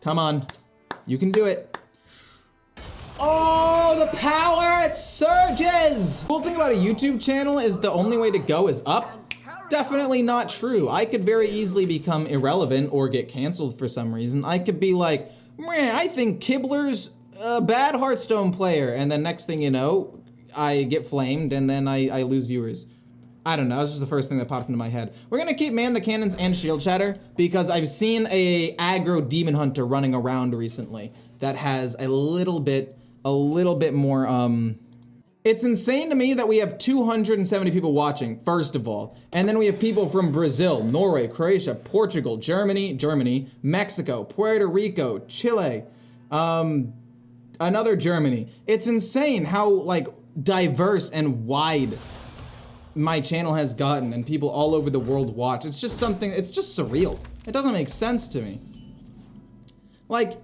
Come on. You can do it. Oh, the power, it surges! Cool thing about a YouTube channel is the only way to go is up. Definitely not true. I could very easily become irrelevant or get canceled for some reason. I could be like, man, I think Kibler's a bad Hearthstone player. And then next thing you know, I get flamed and then I lose viewers. I don't know, that's just the first thing that popped into my head. We're gonna keep Man the Cannons and Shield Shatter because I've seen a aggro Demon Hunter running around recently that has a little bit more, it's insane to me that we have 270 people watching, first of all. And then we have people from Brazil, Norway, Croatia, Portugal, Germany, Mexico, Puerto Rico, Chile, another Germany. It's insane how, like, diverse and wide my channel has gotten and people all over the world watch. It's just something, it's just surreal. It doesn't make sense to me. Like,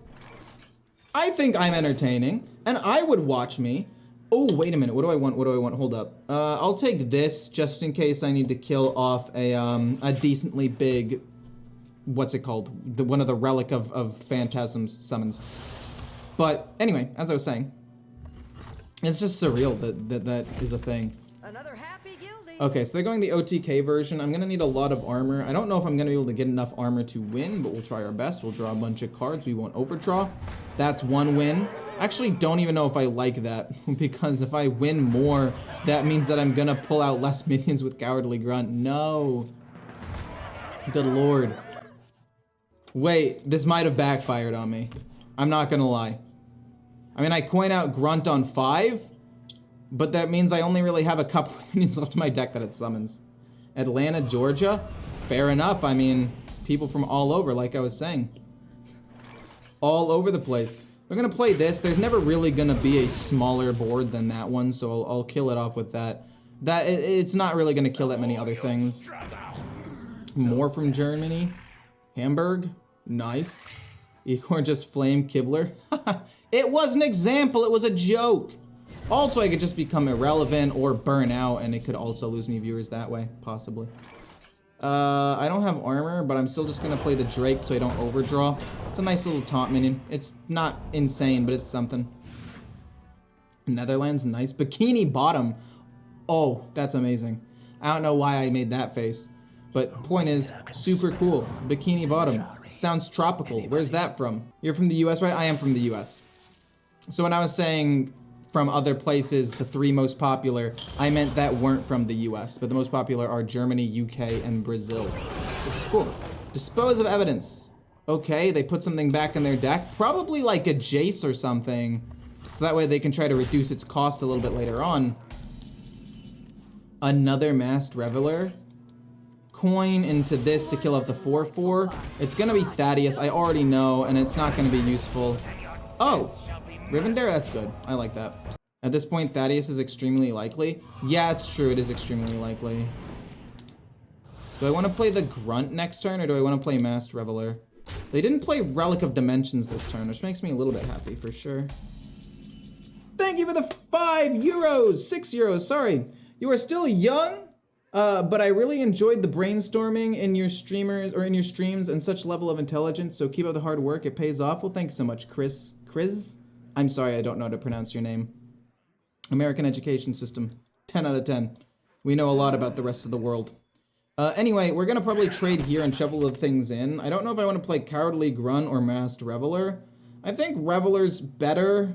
I think I'm entertaining and I would watch me. Oh, wait a minute, what do I want, hold up. I'll take this just in case I need to kill off a decently big, what's it called? One of the relic of phantasms summons. But anyway, as I was saying, it's just surreal that is a thing. Another happy guilty. Okay, so they're going the OTK version. I'm gonna need a lot of armor. I don't know if I'm gonna be able to get enough armor to win, but we'll try our best. We'll draw a bunch of cards. We won't overdraw. That's one win. I actually don't even know if I like that because if I win more, that means that I'm gonna pull out less minions with Cowardly Grunt. No. Good lord. Wait, this might have backfired on me. I'm not gonna lie. I mean, I coin out Grunt on 5, but that means I only really have a couple of minions left in my deck that it summons. Atlanta, Georgia? Fair enough. I mean, people from all over, like I was saying. All over the place. We're gonna play this. There's never really gonna be a smaller board than that one, so I'll kill it off with that. It's not really gonna kill that many other things. More from Germany. Hamburg. Nice. Ecore just flamed Kibler. It was an example, it was a joke. Also, I could just become irrelevant or burn out, and it could also lose me viewers that way, possibly. I don't have armor, but I'm still just gonna play the Drake so I don't overdraw. It's a nice little taunt minion. It's not insane, but it's something. Netherlands, nice. Bikini Bottom. Oh, that's amazing. I don't know why I made that face, but point is, super cool. Bikini Bottom. Sounds tropical. Where's that from? You're from the US, right? I am from the US. So when I was saying from other places, the 3 most popular, I meant that weren't from the US, but the most popular are Germany, UK, and Brazil, which is cool. Dispose of evidence. Okay, they put something back in their deck, probably like a Jace or something, so that way they can try to reduce its cost a little bit later on. Another Masked Reveler. Coin into this to kill off the 4/4. It's gonna be Thaddeus, I already know, and it's not gonna be useful. Oh, Rivendare, that's good. I like that. At this point, Thaddeus is extremely likely. Yeah, it's true, it is extremely likely. Do I want to play the Grunt next turn, or do I want to play Masked Reveler? They didn't play Relic of Dimensions this turn, which makes me a little bit happy, for sure. Thank you for the 5 euros! 6 euros, sorry. You are still young, but I really enjoyed the brainstorming in your streamers, or in your streams, and such level of intelligence, so keep up the hard work, it pays off. Well, thanks so much, Chris. I'm sorry, I don't know how to pronounce your name. American education system, 10 out of 10. We know a lot about the rest of the world. Anyway, we're gonna probably trade here and shovel the things in. I don't know if I want to play Cowardly Grunt or Masked Reveler. I think Reveler's better.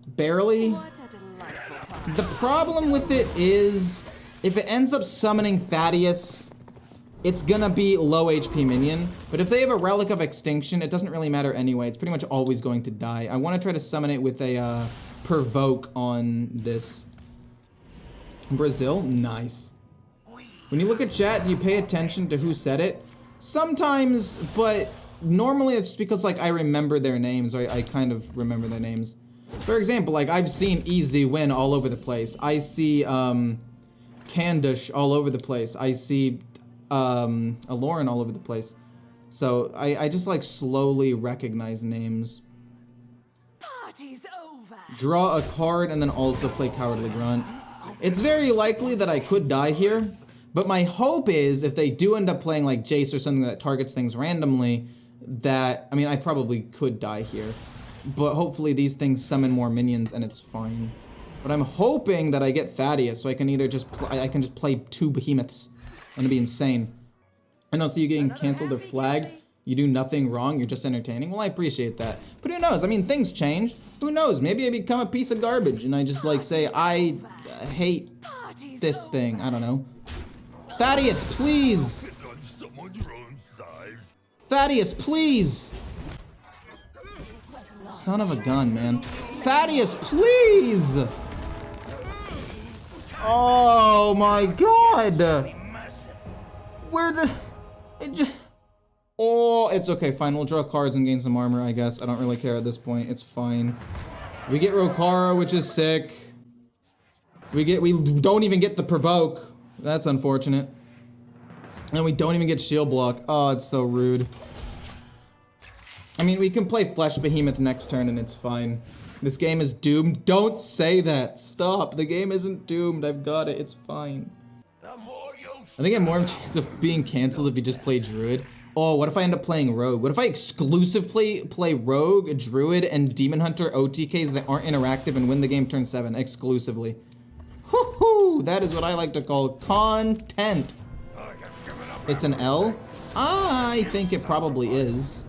Barely. The problem with it is, if it ends up summoning Thaddeus, it's gonna be low HP minion, but if they have a Relic of Extinction, it doesn't really matter anyway. It's pretty much always going to die. I want to try to summon it with a Provoke on this. Brazil, nice. When you look at chat, do you pay attention to who said it? Sometimes, but normally it's just because like I remember their names, or I kind of remember their names. For example, like I've seen Easy Win all over the place. I see Candish all over the place. I see Aloran all over the place. So I just like slowly recognize names. Party's over. Draw a card and then also play Cowardly Grunt. It's very likely that I could die here, but my hope is if they do end up playing like Jace or something that targets things randomly, that, I mean, I probably could die here, but hopefully these things summon more minions and it's fine. But I'm hoping that I get Thaddeus, so I can either just I can just play 2 behemoths. And it'd be insane. I don't see you getting canceled or flagged. You do nothing wrong, you're just entertaining. Well, I appreciate that. But who knows? I mean, things change. Who knows? Maybe I become a piece of garbage and I just like say, I hate this thing. I don't know. Thaddeus, please! Thaddeus, please! Son of a gun, man. Thaddeus, please! Oh my god! Where the... It just... Oh, it's okay, fine. We'll draw cards and gain some armor, I guess. I don't really care at this point. It's fine. We get Rokara, which is sick. We don't even get the provoke. That's unfortunate. And we don't even get shield block. Oh, it's so rude. I mean, we can play Flesh Behemoth next turn and it's fine. This game is doomed. Don't say that. Stop. The game isn't doomed. I've got it. It's fine. I think I have more of a chance of being canceled if you just play Druid. Oh, what if I end up playing Rogue? What if I exclusively play Rogue, Druid, and Demon Hunter OTKs that aren't interactive and win the game turn 7 exclusively? Woohoo! That is what I like to call content. It's an L? I think it probably is.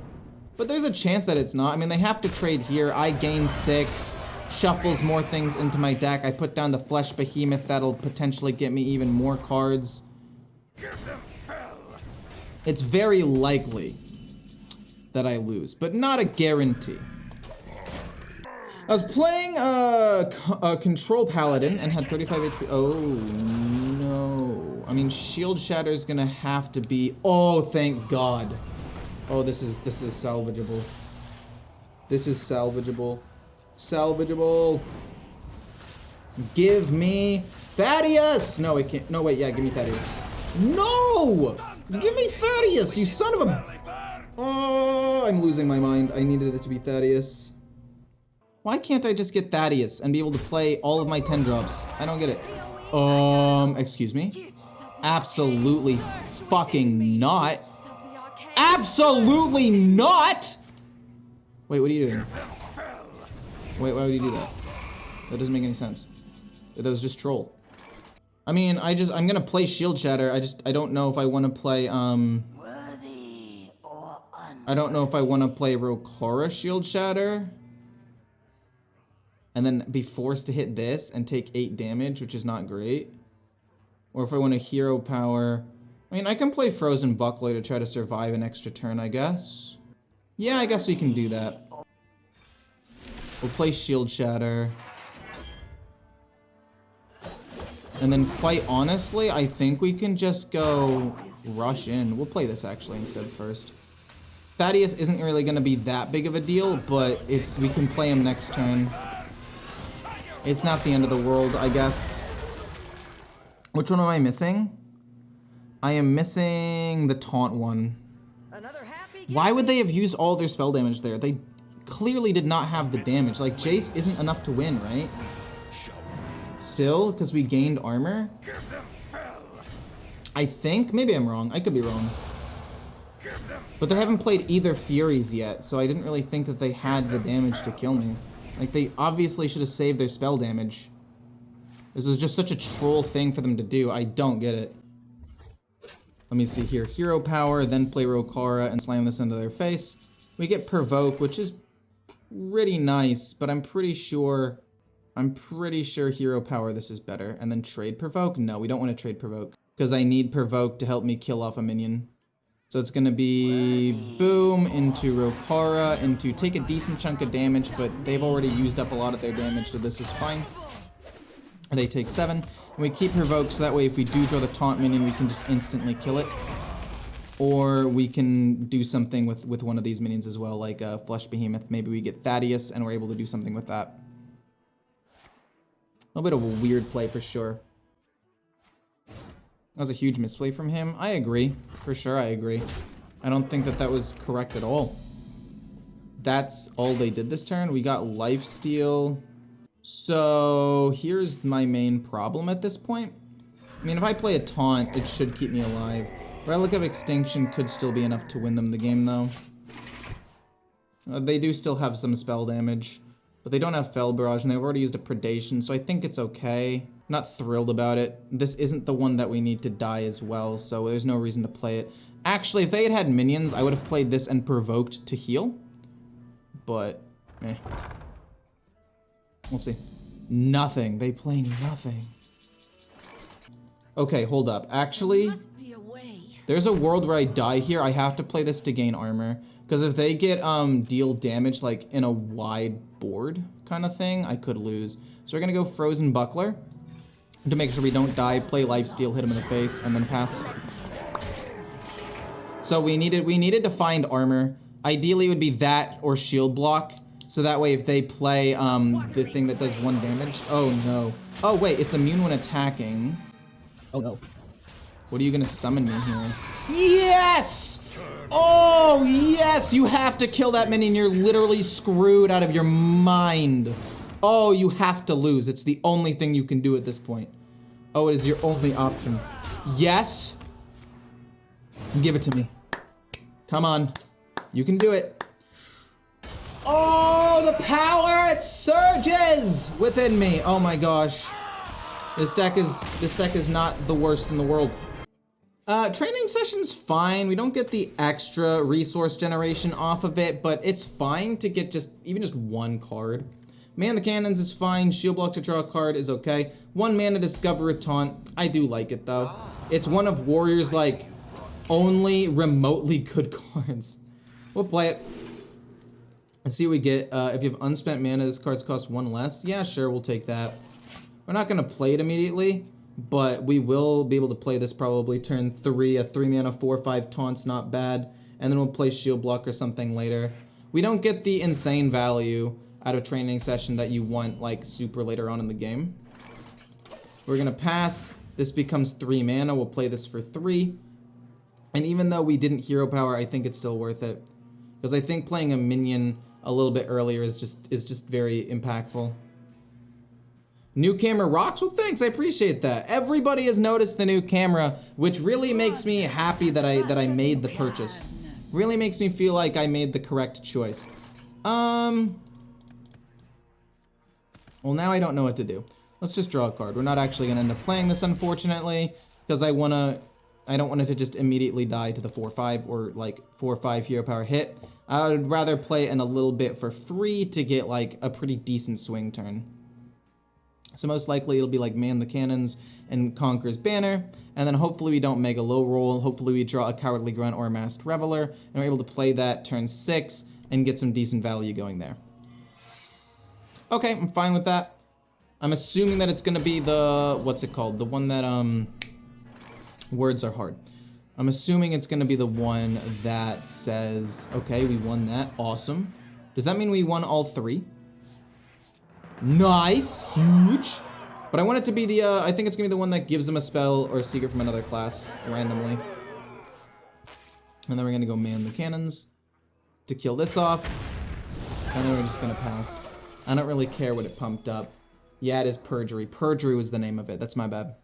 But there's a chance that it's not. I mean, they have to trade here. I gain 6, shuffles more things into my deck. I put down the Flesh Behemoth. That'll potentially get me even more cards. It's very likely that I lose, but not a guarantee. I was playing a Control Paladin and had 35 HP. Oh, no. I mean, Shield Shatter is gonna have to be... Oh, thank God. Oh, this is salvageable. This is salvageable. Salvageable. Give me Thaddeus! No, it can't. No, wait, yeah, give me Thaddeus. No! Give me Thaddeus, you son of a... Oh, I'm losing my mind. I needed it to be Thaddeus. Why can't I just get Thaddeus and be able to play all of my 10 drops? I don't get it. Excuse me? Absolutely fucking not. Absolutely not! Wait, what are you doing? Wait, why would you do that? That doesn't make any sense. That was just troll. I mean, I'm gonna play Shield Shatter. I don't know if I want to play, I don't know if I want to play Rokara Shield Shatter. And then be forced to hit this and take 8 damage, which is not great. Or if I want a hero power. I mean, I can play Frozen Buckler to try to survive an extra turn, I guess. Yeah, I guess we can do that. We'll play Shield Shatter. And then, quite honestly, I think we can just go rush in. We'll play this, actually, instead first. Thaddeus isn't really going to be that big of a deal, but we can play him next turn. It's not the end of the world, I guess. Which one am I missing? I am missing the taunt one. Why would they have used all their spell damage there? They clearly did not have the damage. Like, Jace isn't enough to win, right? Still, because we gained armor? I think? Maybe I'm wrong. I could be wrong. But they haven't played either Furies yet, so I didn't really think that they had the damage to kill me. Like, they obviously should have saved their spell damage. This was just such a troll thing for them to do. I don't get it. Let me see here. Hero power, then play Rokara and slam this into their face. We get Provoke, which is pretty nice, but I'm pretty sure hero power this is better. And then trade Provoke? No, we don't want to trade Provoke, because I need Provoke to help me kill off a minion. So it's gonna be boom into Rokara, into take a decent chunk of damage, but they've already used up a lot of their damage, so this is fine. And they take 7. And we keep Provoke, so that way if we do draw the taunt minion, we can just instantly kill it. Or we can do something with one of these minions as well, like Flesh Behemoth. Maybe we get Thaddeus, and we're able to do something with that. A little bit of a weird play for sure. That was a huge misplay from him. I agree. For sure, I agree. I don't think that was correct at all. That's all they did this turn. We got lifesteal. So here's my main problem at this point. I mean, if I play a taunt, it should keep me alive. Relic of Extinction could still be enough to win them the game, though. They do still have some spell damage, but they don't have Fel Barrage, and they've already used a Predation, so I think it's okay. Not thrilled about it. This isn't the one that we need to die as well, so there's no reason to play it. Actually, if they had had minions, I would have played this and provoked to heal. But, eh. We'll see. Nothing. They play nothing. Okay, hold up. Actually, there's a world where I die here. I have to play this to gain armor. Because if they get deal damage like in a wide board kind of thing, I could lose. So we're gonna go Frozen Buckler to make sure we don't die, play Lifesteal, hit him in the face, and then pass. So we needed to find armor. Ideally it would be that or shield block. So that way if they play the thing that does 1 damage. Oh no. Oh wait, it's immune when attacking. Oh no. What are you gonna summon me here? Yes! Oh, yes! You have to kill that minion. You're literally screwed out of your mind. Oh, you have to lose. It's the only thing you can do at this point. Oh, it is your only option. Yes! Give it to me. Come on. You can do it. Oh, the power! It surges within me. Oh my gosh. This deck is not the worst in the world. Training session's fine. We don't get the extra resource generation off of it, but it's fine to get even just 1 card. Man the Cannons is fine. Shield block to draw a card is okay. 1 mana discover a taunt. I do like it though. It's one of Warrior's like only remotely good cards. We'll play it. Let's see what we get. If you have unspent mana, this card's cost 1 less. Yeah, sure, we'll take that. We're not gonna play it immediately, but we will be able to play this probably turn 3, a 3 mana 4/5 taunt's not bad, and then we'll play shield block or something later. We don't get the insane value out of training session that you want like super later on in the game. We're gonna pass. This becomes 3 mana. We'll play this for 3. And even though we didn't hero power, I think it's still worth it. Because I think playing a minion a little bit earlier is just very impactful. New camera rocks? Well, thanks, I appreciate that. Everybody has noticed the new camera, which really makes me happy that I made the purchase. Really makes me feel like I made the correct choice. Well, now I don't know what to do. Let's just draw a card. We're not actually gonna end up playing this, unfortunately, because I don't want it to just immediately die to the 4/5 or like 4/5 hero power hit. I would rather play in a little bit for free to get like a pretty decent swing turn. So most likely it'll be like Man the Cannons and Conqueror's Banner, and then hopefully we don't mega low roll. Hopefully we draw a Cowardly Grunt or a Masked Reveler, and we're able to play that turn 6 and get some decent value going there. Okay, I'm fine with that. I'm assuming that it's gonna be the, what's it called? The one that, words are hard. I'm assuming it's gonna be the one that says, okay, we won that, awesome. Does that mean we won all 3? Nice, huge. But I want it to be the, I think it's gonna be the one that gives them a spell or a secret from another class randomly. And then we're gonna go Man the Cannons to kill this off. And then we're just gonna pass. I don't really care what it pumped up. Yeah, it is Perjury. Perjury was the name of it, that's my bad.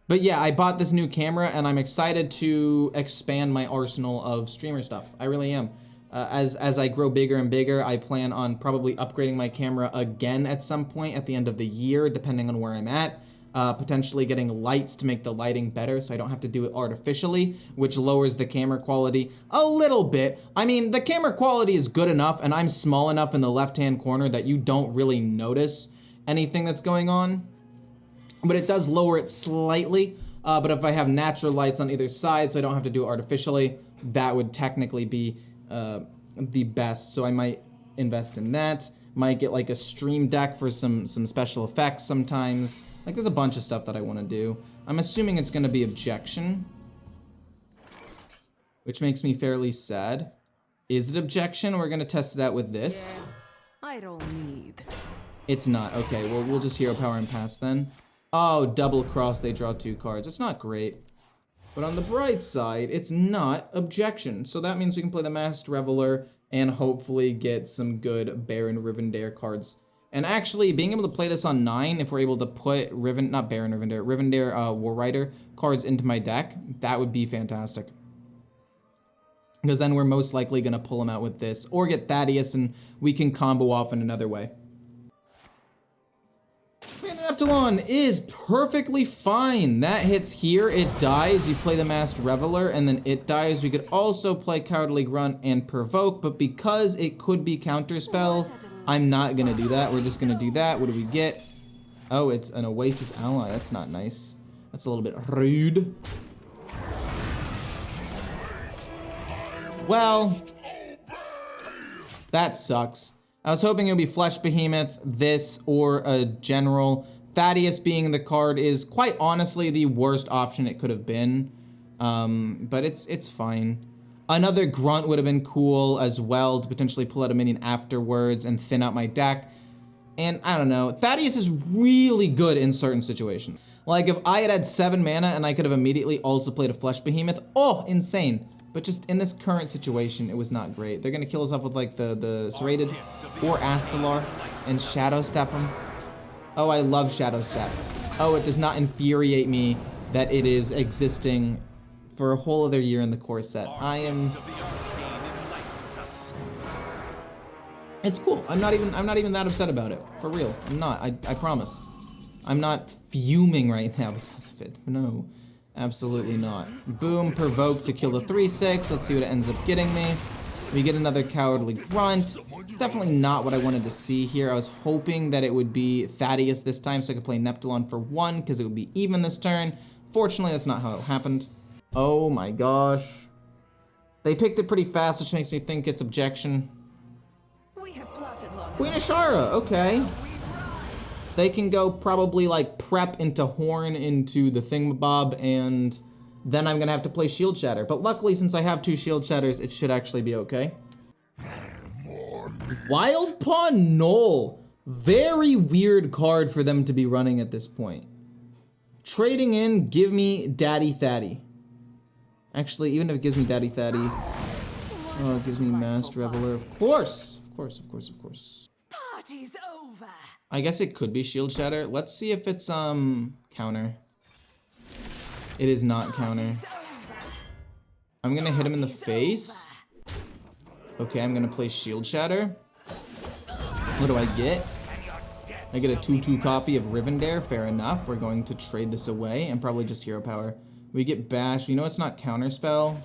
But yeah, I bought this new camera and I'm excited to expand my arsenal of streamer stuff. I really am. As I grow bigger and bigger, I plan on probably upgrading my camera again at some point at the end of the year, depending on where I'm at. Potentially getting lights to make the lighting better so I don't have to do it artificially, which lowers the camera quality a little bit. I mean, the camera quality is good enough and I'm small enough in the left-hand corner that you don't really notice anything that's going on. But it does lower it slightly. But if I have natural lights on either side so I don't have to do it artificially, that would technically be the best. So I might invest in that. Might get like a stream deck for some special effects sometimes. Like there's a bunch of stuff that I want to do. I'm assuming it's going to be Objection, which makes me fairly sad. Is it Objection? We're going to test it out with this. Yeah, I don't need. It's not. Okay, well, we'll just hero power and pass then. Oh, double cross, they draw 2 cards. It's not great. But on the bright side, it's not Objection. So that means we can play the Masked Reveler and hopefully get some good Baron Rivendare cards. And actually, being able to play this on 9, if we're able to put Rivendare War Rider cards into my deck, that would be fantastic. because then we're most likely gonna pull him out with this, or get Thaddeus and we can combo off in another way. Epsilon is perfectly fine. That hits here, it dies, you play the Masked Reveler, and then it dies. We could also play Cowardly Grunt and Provoke, but because it could be Counterspell, I'm not gonna do that. We're just gonna do that. What do we get? Oh, it's an Oasis ally. That's not nice. That's a little bit rude. Well, that sucks. I was hoping it would be Flesh Behemoth, this, or a General. Thaddeus being the card is quite honestly the worst option it could have been. But it's fine. Another Grunt would have been cool as well to potentially pull out a minion afterwards and thin out my deck. And I don't know, Thaddeus is really good in certain situations. Like if I had 7 mana and I could have immediately also played a Flesh Behemoth, oh, insane. But just in this current situation, it was not great. They're gonna kill us off with like the Serrated or Astalar and Shadow Step him. Oh, I love Shadow Step. Oh, it does not infuriate me that it is existing for a whole other year in the core set. It's cool. I'm not even that upset about it. For real. I'm not. I promise. I'm not fuming right now because of it. No. Absolutely not. Boom, Provoke to kill the 3/6. Let's see what it ends up getting me. We get another Cowardly Grunt. It's definitely not what I wanted to see here. I was hoping that it would be Thaddeus this time so I could play Neptulon for 1 because it would be even this turn. Fortunately, that's not how it happened. Oh my gosh. They picked it pretty fast, which makes me think it's objection. Queen Ashara, okay. They can go probably like prep into Horn into the Thingamabob, and then I'm gonna have to play Shield Shatter. But luckily, since I have 2 Shield Shatters, it should actually be okay. Wild Pawn Knoll. Very weird card for them to be running at this point. Trading in, give me Daddy Thaddy. Actually, even if it gives me Daddy Thaddy, oh, it gives me Masked Reveler. Of course. Party's over. I guess it could be Shield Shatter. Let's see if it's counter. It is not counter. I'm gonna hit him in the face. Okay, I'm gonna play Shield Shatter. What do I get? I get a 2/2 copy of Rivendare. Fair enough. We're going to trade this away and probably just Hero Power. We get Bash. You know it's not Counterspell.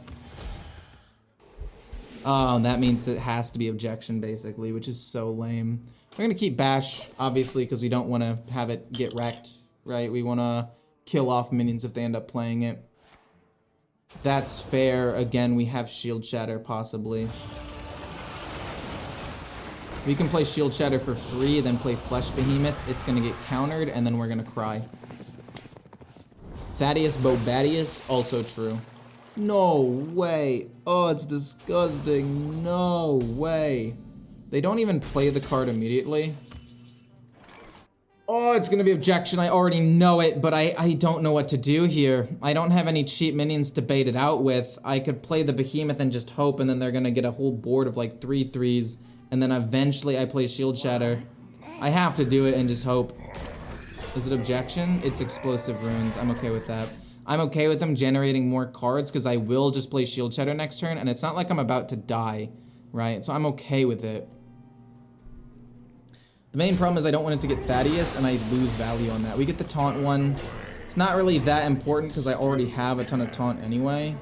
Oh, that means it has to be Objection, basically, which is so lame. We're gonna keep Bash, obviously, because we don't want to have it get wrecked, right? We want to kill off minions if they end up playing it. That's fair. Again, we have Shield Shatter, possibly. We can play Shield Shatter for free, then play Flesh Behemoth. It's gonna get countered, and then we're gonna cry. Thaddeus Bobadius, also true. No way. Oh, it's disgusting. No way. They don't even play the card immediately. Oh, it's gonna be Objection. I already know it, but I don't know what to do here. I don't have any cheap minions to bait it out with. I could play the Behemoth and just hope, and then they're gonna get a whole board of like 3/3s, and then eventually I play Shield Shatter. I have to do it and just hope. Is it Objection? It's Explosive Runes. I'm okay with that. I'm okay with them generating more cards because I will just play Shield Shatter next turn, and it's not like I'm about to die, right? So I'm okay with it. The main problem is I don't want it to get Thaddeus, and I lose value on that. We get the Taunt one. It's not really that important because I already have a ton of Taunt anyway.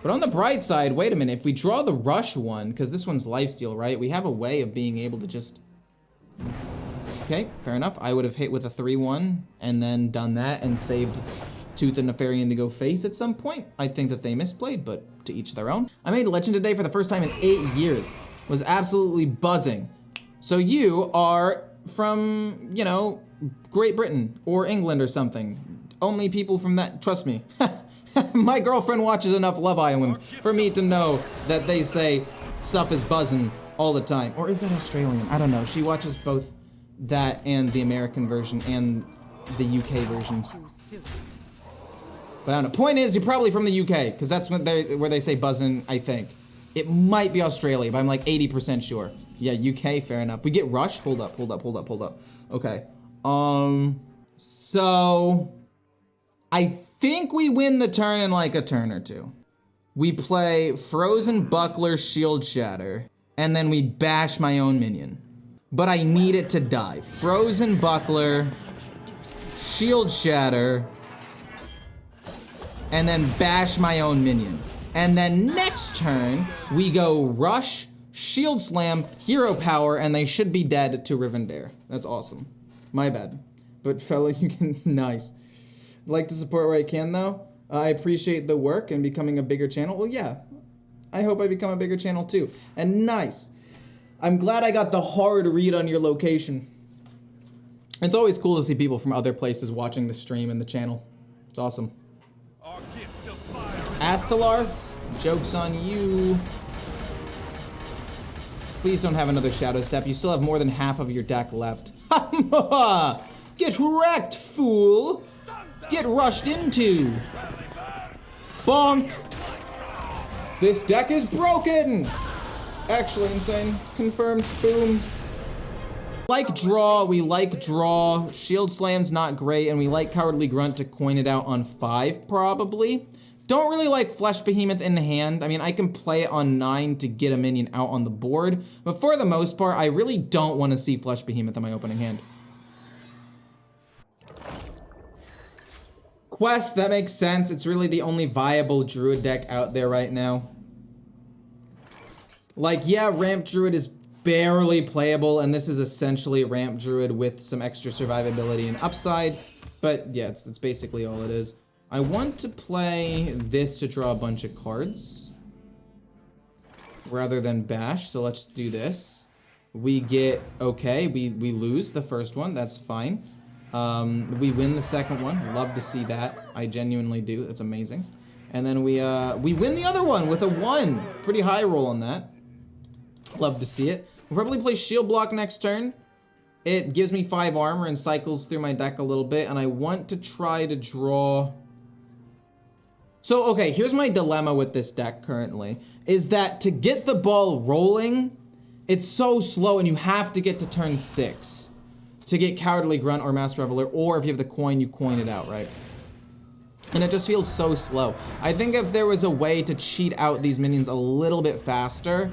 But on the bright side, wait a minute. If we draw the Rush one, because this one's Lifesteal, right? We have a way of being able to just... Okay, fair enough. I would have hit with a 3/1 and then done that and saved Tooth and Nefarian to go face at some point. I think that they misplayed, but to each their own. I made Legend today for the first time in 8 years. Was absolutely buzzing. So you are from, you know, Great Britain or England or something. Only people from that, trust me. My girlfriend watches enough Love Island for me to know that they say stuff is buzzing all the time. Or is that Australian? I don't know. She watches both that and the American version and the UK version. But I don't know. Point is, you're probably from the UK, because that's where they say buzzing, I think. It might be Australia, but I'm like 80% sure. Yeah, UK, fair enough. We get Rush? Hold up. Okay. So I think we win the turn in like a turn or two. We play Frozen Buckler, Shield Shatter, and then we bash my own minion. But I need it to die. Frozen Buckler, Shield Shatter, and then bash my own minion. And then next turn, we go Rush, Shield Slam, Hero Power, and they should be dead to Rivendare. That's awesome. My bad. But fella, you can, nice. Like to support where I can though. I appreciate the work and becoming a bigger channel. Well, yeah, I hope I become a bigger channel too. And nice. I'm glad I got the hard read on your location. It's always cool to see people from other places watching the stream and the channel. It's awesome. Astalar, joke's on you. Please don't have another Shadow Step. You still have more than half of your deck left. Get wrecked, fool! Get rushed into! Bonk! This deck is broken! Actually insane. Confirmed. Boom. Like draw, we like draw. Shield Slam's not great, and we like Cowardly Grunt to coin it out on 5, probably. Don't really like Flesh Behemoth in hand. I mean, I can play it on 9 to get a minion out on the board, but for the most part, I really don't want to see Flesh Behemoth in my opening hand. Quest, that makes sense. It's really the only viable Druid deck out there right now. Like, yeah, Ramp Druid is barely playable, and this is essentially Ramp Druid with some extra survivability and upside, but yeah, that's basically all it is. I want to play this to draw a bunch of cards rather than bash, so let's do this. We get, okay, we lose the first one, that's fine. We win the second one, love to see that. I genuinely do, that's amazing. And then we win the other one with a 1. Pretty high roll on that. Love to see it. We'll probably play Shield Block next turn. It gives me 5 armor and cycles through my deck a little bit, and I want to try to draw... So, okay, here's my dilemma with this deck currently, is that to get the ball rolling, it's so slow and you have to get to turn 6 to get Cowardly Grunt or Master Reveler, or if you have the coin, you coin it out, right? And it just feels so slow. I think if there was a way to cheat out these minions a little bit faster,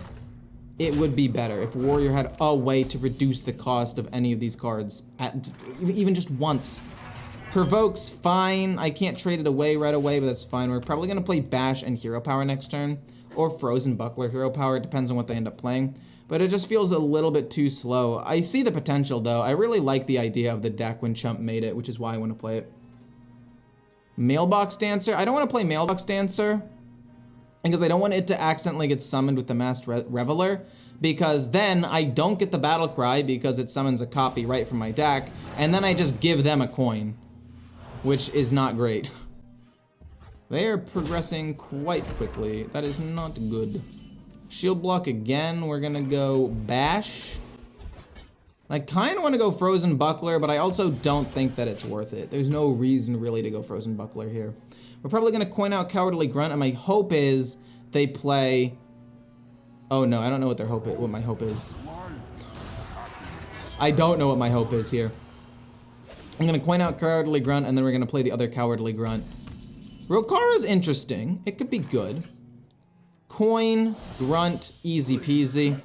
it would be better. If Warrior had a way to reduce the cost of any of these cards, at even just once. Provoke's fine. I can't trade it away right away, but that's fine. We're probably gonna play Bash and Hero Power next turn, or Frozen Buckler Hero Power. It depends on what they end up playing. But it just feels a little bit too slow. I see the potential though. I really like the idea of the deck when Chump made it, which is why I want to play it. Mailbox Dancer. I don't want to play Mailbox Dancer because I don't want it to accidentally get summoned with the Masked Reveler, because then I don't get the Battle Cry because it summons a copy right from my deck, and then I just give them a coin, which is not great. They are progressing quite quickly. That is not good. Shield Block again. We're gonna go Bash. I kind of want to go Frozen Buckler, but I also don't think that it's worth it. There's no reason really to go Frozen Buckler here. We're probably gonna coin out Cowardly Grunt, and my hope is they play... Oh no, I don't know what their hope is, what my hope is. I don't know what my hope is here. I'm gonna coin out Cowardly Grunt, and then we're gonna play the other Cowardly Grunt. Rokara's interesting. It could be good. Coin, Grunt, easy peasy.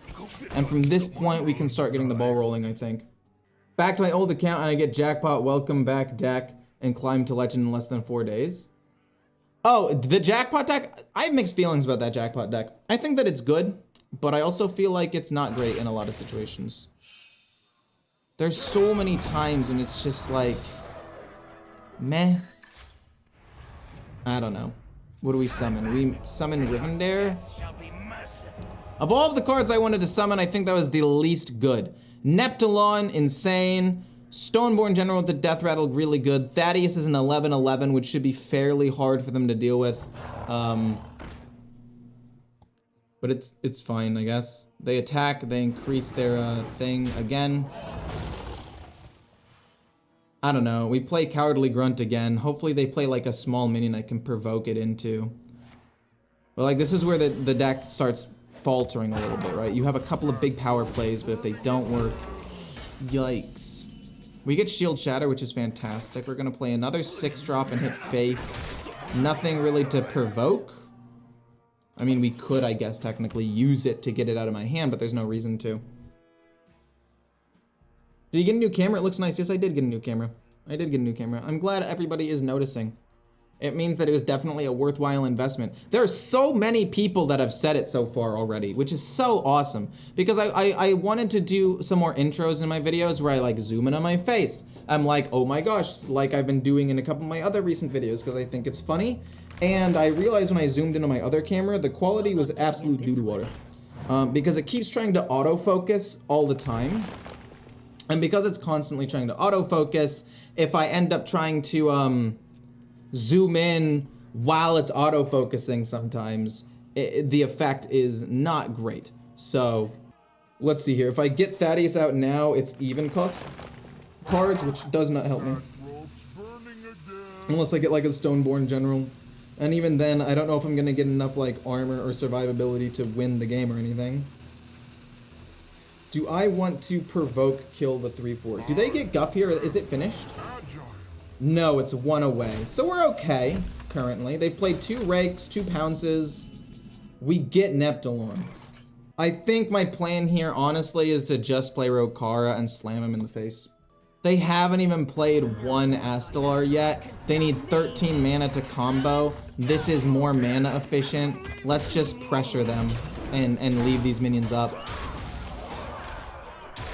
And from this point, we can start getting the ball rolling, I think. Back to my old account, and I get Jackpot Welcome Back deck and climb to Legend in less than 4 days. Oh, the Jackpot deck? I have mixed feelings about that Jackpot deck. I think that it's good, but I also feel like it's not great in a lot of situations. There's so many times when it's just like, meh. I don't know. What do we summon? We summon Rivendare. Of all of the cards I wanted to summon, I think that was the least good. Neptulon, insane. Stoneborn General with the Death Rattle, really good. Thaddeus is an 11/11, which should be fairly hard for them to deal with. But it's fine, I guess. They attack, they increase their thing again. I don't know, we play Cowardly Grunt again. Hopefully they play like a small minion I can provoke it into. But like, this is where the deck starts faltering a little bit, right? You have a couple of big power plays, but if they don't work, yikes. We get Shield Shatter, which is fantastic. We're gonna play another 6-drop and hit face. Nothing really to provoke. I mean, we could, I guess, technically use it to get it out of my hand, but there's no reason to. Did you get a new camera? It looks nice. Yes, I did get a new camera. I did get a new camera. I'm glad everybody is noticing. It means that it was definitely a worthwhile investment. There are so many people that have said it so far already, which is so awesome. Because I wanted to do some more intros in my videos where I like zoom in on my face. I'm like, oh my gosh, like I've been doing in a couple of my other recent videos because I think it's funny. And I realized when I zoomed into my other camera, the quality was absolute doo-doo water. Because it keeps trying to autofocus all the time. And because it's constantly trying to autofocus, if I end up trying to zoom in while it's autofocusing sometimes, the effect is not great. So let's see here. If I get Thaddeus out now, it's even cost cards, which does not help me. Unless I get like a Stoneborn General. And even then, I don't know if I'm gonna get enough like armor or survivability to win the game or anything. Do I want to provoke kill the 3/4? Do they get Guff here? Is it finished? No, it's 1 away. So we're okay, currently. They've played 2 Rakes, 2 Pounces. We get Neptulon. I think my plan here, honestly, is to just play Rokara and slam him in the face. They haven't even played 1 Astalar yet. They need 13 mana to combo. This is more mana efficient. Let's just pressure them and leave these minions up.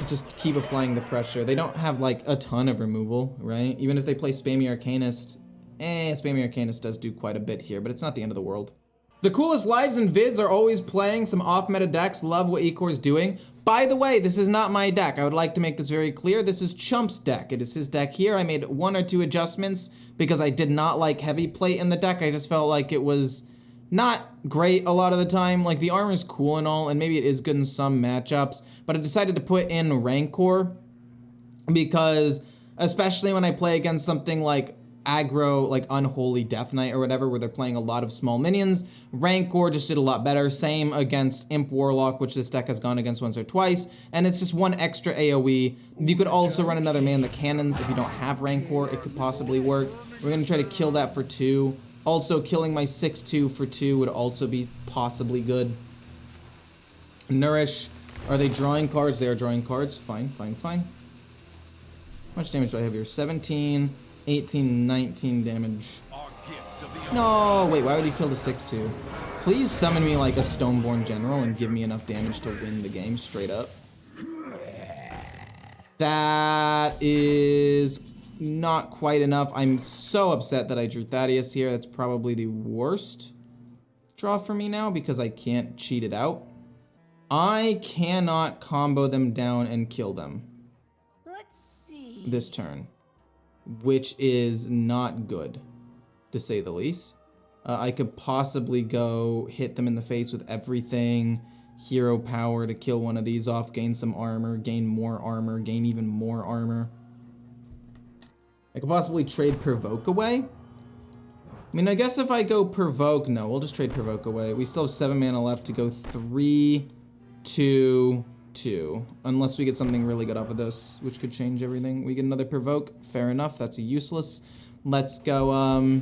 Just keep applying the pressure. They don't have like a ton of removal, right? Even if they play Spammy Arcanist, Spammy Arcanist does do quite a bit here, but it's not the end of the world. The coolest lives and vids are always playing some off-meta decks. Love what Ecore's doing. By the way, this is not my deck. I would like to make this very clear. This is Chump's deck. It is his deck here. I made 1 or 2 adjustments because I did not like heavy plate in the deck. I just felt like it was not great a lot of the time. Like the armor's cool and all, and maybe it is good in some matchups, but I decided to put in Rancor because especially when I play against something like aggro, like Unholy Death Knight or whatever, where they're playing a lot of small minions, Rancor just did a lot better. Same against Imp Warlock, which this deck has gone against once or twice, and it's just 1 extra AoE. You could also run another Man the Cannons if you don't have Rancor. It could possibly work. We're gonna try to kill that for 2. Also, killing my 6/2 for 2 would also be possibly good. Nourish. Are they drawing cards? They are drawing cards. Fine, fine, fine. How much damage do I have here? 17, 18, 19 damage. No, wait, why would you kill the 6/2? Please summon me like a Stoneborn General and give me enough damage to win the game straight up. That is not quite enough. I'm so upset that I drew Thaddeus here. That's probably the worst draw for me now because I can't cheat it out. I cannot combo them down and kill them. Let's see. This turn, which is not good, to say the least. I could possibly go hit them in the face with everything. Hero power to kill one of these off, gain some armor, gain more armor, gain even more armor. I could possibly trade Provoke away. I mean, I guess if I go Provoke, no, we'll just trade Provoke away. We still have 7 mana left to go 3, 2, 2. Unless we get something really good off of this, which could change everything. We get another Provoke, fair enough, that's useless. Let's go,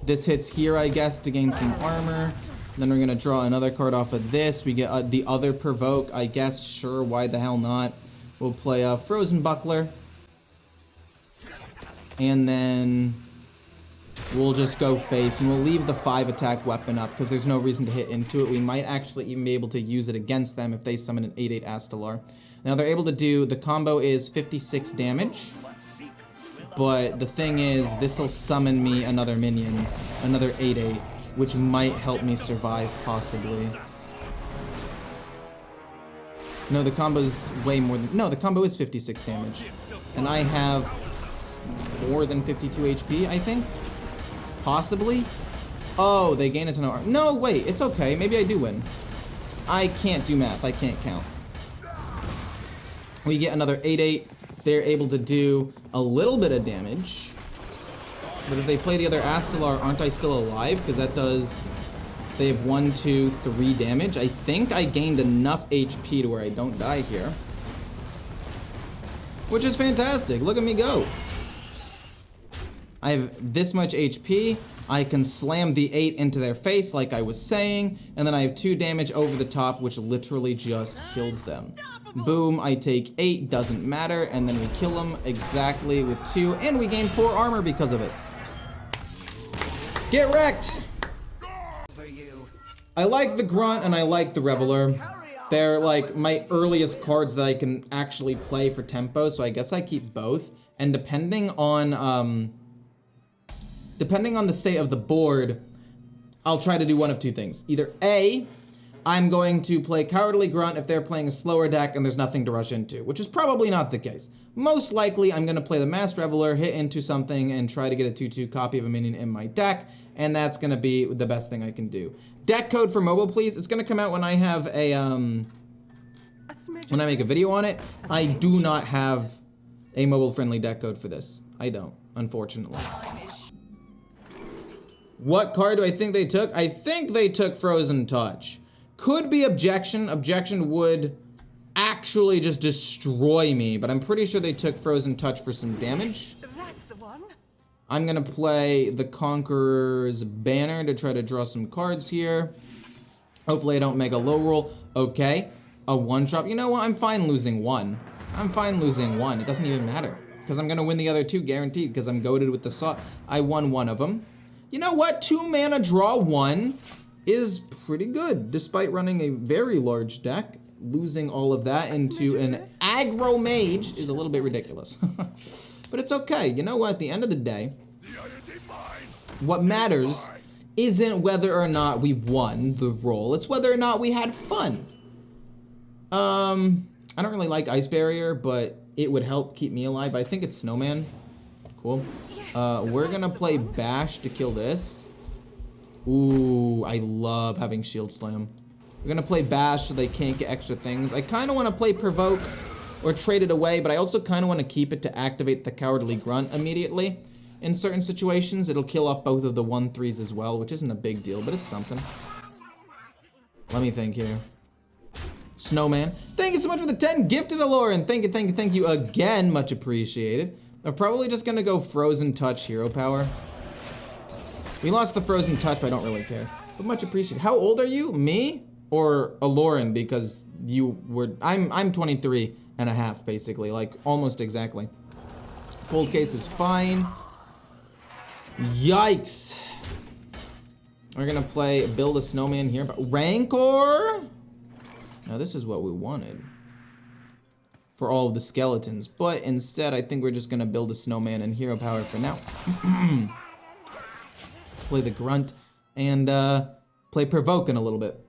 this hits here, I guess, to gain some armor. Then we're gonna draw another card off of this. We get the other Provoke, I guess, sure, why the hell not? We'll play Frozen Buckler. And then we'll just go face, and we'll leave the 5 attack weapon up because there's no reason to hit into it. We might actually even be able to use it against them if they summon an 8/8 Astalar. Now they're able to do, the combo is 56 damage, but the thing is, this will summon me another minion, another 8/8, which might help me survive, possibly. No, the combo's way more than, no, the combo is 56 damage. And I have more than 52 HP, I think. Possibly. Oh, they gain a ton of armor. No, wait, it's okay. Maybe I do win. I can't do math. I can't count. We get another 8/8. They're able to do a little bit of damage. But if they play the other Astalar, aren't I still alive? Because that does... They have 1, 2, 3 damage. I think I gained enough HP to where I don't die here. Which is fantastic. Look at me go. I have this much HP. I can slam the 8 into their face like I was saying, and then I have 2 damage over the top, which literally just kills them. Boom, I take 8, doesn't matter, and then we kill them exactly with 2, and we gain 4 armor because of it. Get wrecked! I like the Grunt and I like the Reveler. They're like my earliest cards that I can actually play for tempo, so I guess I keep both. And depending on the state of the board, I'll try to do one of 2 things. Either A, I'm going to play Cowardly Grunt if they're playing a slower deck and there's nothing to rush into, which is probably not the case. Most likely, I'm gonna play the Masked Reveler, hit into something, and try to get a 2/2 copy of a minion in my deck, and that's gonna be the best thing I can do. Deck code for mobile, please. It's gonna come out when I have a, when I make a video on it. I do not have a mobile-friendly deck code for this. I don't, unfortunately. What card do I think they took? I think they took Frozen Touch. Could be Objection. Objection would actually just destroy me, but I'm pretty sure they took Frozen Touch for some damage. That's the one. I'm gonna play the Conqueror's Banner to try to draw some cards here. Hopefully I don't make a low roll. Okay, a 1-drop. You know what? I'm fine losing 1. I'm fine losing 1. It doesn't even matter, because I'm gonna win the other 2 guaranteed, because I'm goated with the saw. I won 1 of them. You know what? 2 mana draw 1 is pretty good, despite running a very large deck. Losing all of that into an aggro mage is a little bit ridiculous. But it's okay. You know what? At the end of the day, what matters isn't whether or not we won the roll. It's whether or not we had fun. I don't really like Ice Barrier, but it would help keep me alive. I think it's Snowman. Cool. We're gonna play Bash to kill this. Ooh, I love having Shield Slam. We're gonna play Bash so they can't get extra things. I kinda wanna play Provoke or trade it away, but I also kinda wanna keep it to activate the Cowardly Grunt immediately. In certain situations, it'll kill off both of the 1/3s as well, which isn't a big deal, but it's something. Let me think here. Snowman, thank you so much for the 10 gifted, Aloran. Thank you again, much appreciated. I'm probably just gonna go Frozen Touch Hero Power. We lost the Frozen Touch, but I don't really care. But much appreciated. How old are you? Me or Aloran? Because you were, I'm 23 and a half, basically, like almost exactly. Cold Case is fine. Yikes. We're gonna build a Snowman here, but Rancor? Now this is what we wanted for all of the skeletons, but instead I think we're just gonna build a Snowman and Hero Power for now. Play the Grunt and play Provoke in a little bit.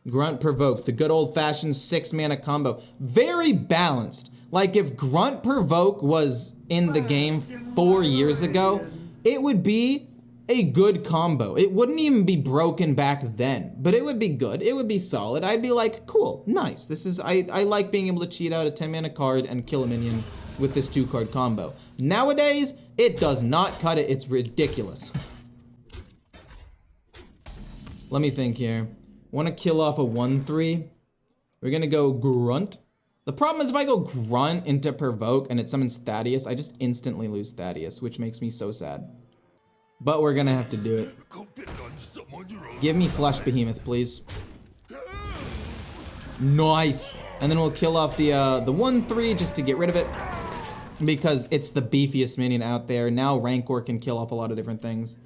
Grunt Provoke, the good old-fashioned 6-mana combo. Very balanced. Like if Grunt Provoke was in the game 4 years ago, it would be a good combo. It wouldn't even be broken back then, but it would be good. It would be solid. I'd be like, cool, nice. This is, I like being able to cheat out a 10-mana card and kill a minion with this 2-card combo. Nowadays, it does not cut it. It's ridiculous. Let me think here. Want to kill off a 1/3? We're gonna go Grunt. The problem is if I go Grunt into Provoke and it summons Thaddeus, I just instantly lose Thaddeus, which makes me so sad. But we're gonna have to do it. Give me Flesh Behemoth, please. Nice. And then we'll kill off the 1/3 just to get rid of it, because it's the beefiest minion out there. Now Rancor can kill off a lot of different things.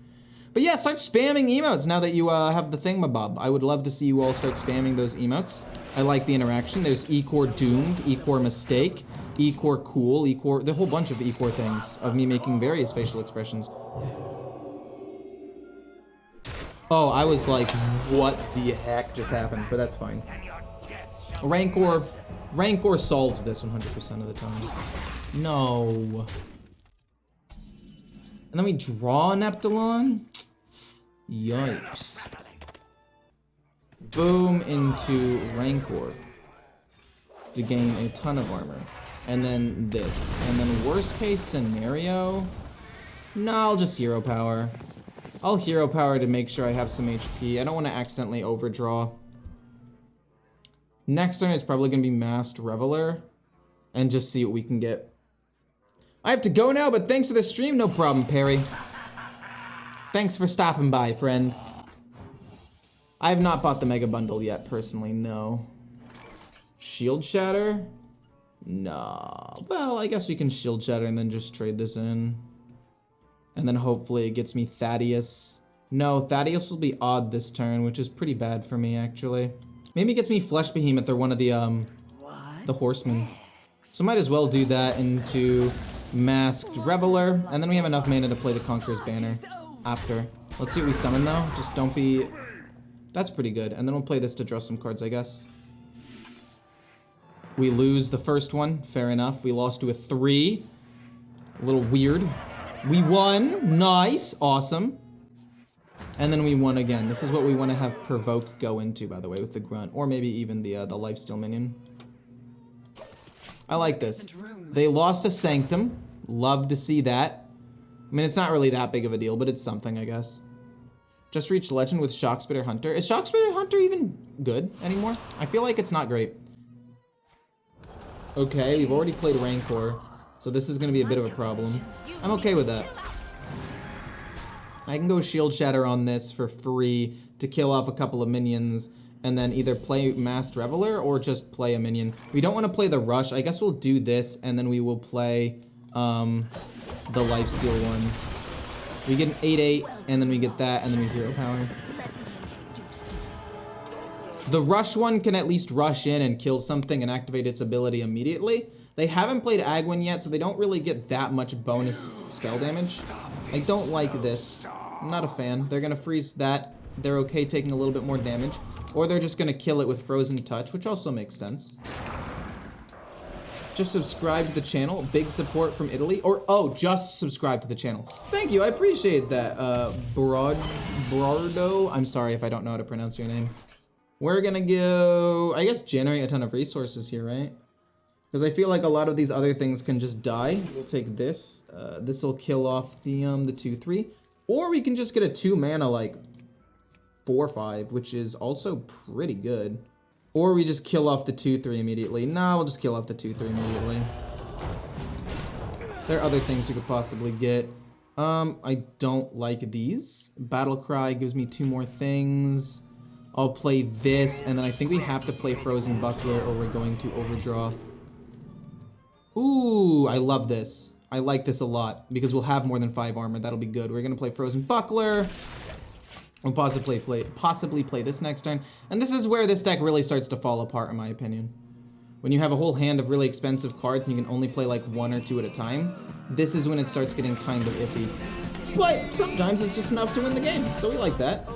But yeah, start spamming emotes now that you have the thingamabob. I would love to see you all start spamming those emotes. I like the interaction. There's Ecore Doomed, Ecore Mistake, Ecore Cool, Ecore, the whole bunch of Ecore things of me making various facial expressions. Oh, I was like, what the heck just happened? But that's fine. Rancor solves this 100% of the time. No. And then we draw an Epsilon? Yikes. Boom into Rancor to gain a ton of armor. And then this. And then worst case scenario, no, I'll just Hero Power. I'll Hero Power to make sure I have some HP. I don't want to accidentally overdraw. Next turn is probably going to be Masked Reveler. And just see what we can get. I have to go now, but thanks for the stream. No problem, Perry. Thanks for stopping by, friend. I have not bought the Mega Bundle yet, personally, no. Shield Shatter? No. Well, I guess we can Shield Shatter and then just trade this in. And then hopefully it gets me Thaddeus. No, Thaddeus will be odd this turn, which is pretty bad for me, actually. Maybe it gets me Flesh Behemoth or one of the Horsemen. So might as well do that into Masked Reveler, and then we have enough mana to play the Conqueror's Banner after. Let's see what we summon, though. Just don't be... That's pretty good. And then we'll play this to draw some cards, I guess. We lose the first one. Fair enough. We lost to a 3. A little weird. We won. Nice. Awesome. And then we won again. This is what we want to have Provoke go into, by the way, with the Grunt. Or maybe even the Lifesteal minion. I like this. They lost a Sanctum. Love to see that. I mean, it's not really that big of a deal, but it's something, I guess. Just reached Legend with Shockspitter Hunter. Is Shockspitter Hunter even good anymore? I feel like it's not great. Okay, we've already played Rancor, so this is going to be a bit of a problem. I'm okay with that. I can go Shield Shatter on this for free to kill off a couple of minions, and then either play Masked Reveler or just play a minion. We don't want to play the Rush. I guess we'll do this, and then we will play the Lifesteal one. We get an 8/8, and then we get that, and then we Hero Power. The Rush one can at least rush in and kill something and activate its ability immediately. They haven't played Agwin yet, so they don't really get that much bonus spell damage. I don't like this. I'm not a fan. They're gonna freeze that. They're okay taking a little bit more damage. Or they're just gonna kill it with Frozen Touch, which also makes sense. Just subscribe to the channel. Big support from Italy. Or, oh, just subscribe to the channel. Thank you, I appreciate that. Brardo. I'm sorry if I don't know how to pronounce your name. We're gonna go, I guess, generate a ton of resources here, right? Because I feel like a lot of these other things can just die. We'll take this. This will kill off the 2/3. Or we can just get a 2 mana, like, 4/5, which is also pretty good. Or we just kill off the 2/3 immediately. No, we'll just kill off the 2/3 immediately. There are other things you could possibly get. I don't like these. Battle Cry gives me 2 more things. I'll play this, and then I think we have to play Frozen Buckler or we're going to overdraw. Ooh, I love this. I like this a lot because we'll have more than 5 armor. That'll be good. We're gonna play Frozen Buckler. We'll possibly play this next turn. And this is where this deck really starts to fall apart, in my opinion. When you have a whole hand of really expensive cards and you can only play like 1 or 2 at a time, this is when it starts getting kind of iffy. But sometimes it's just enough to win the game, so we like that.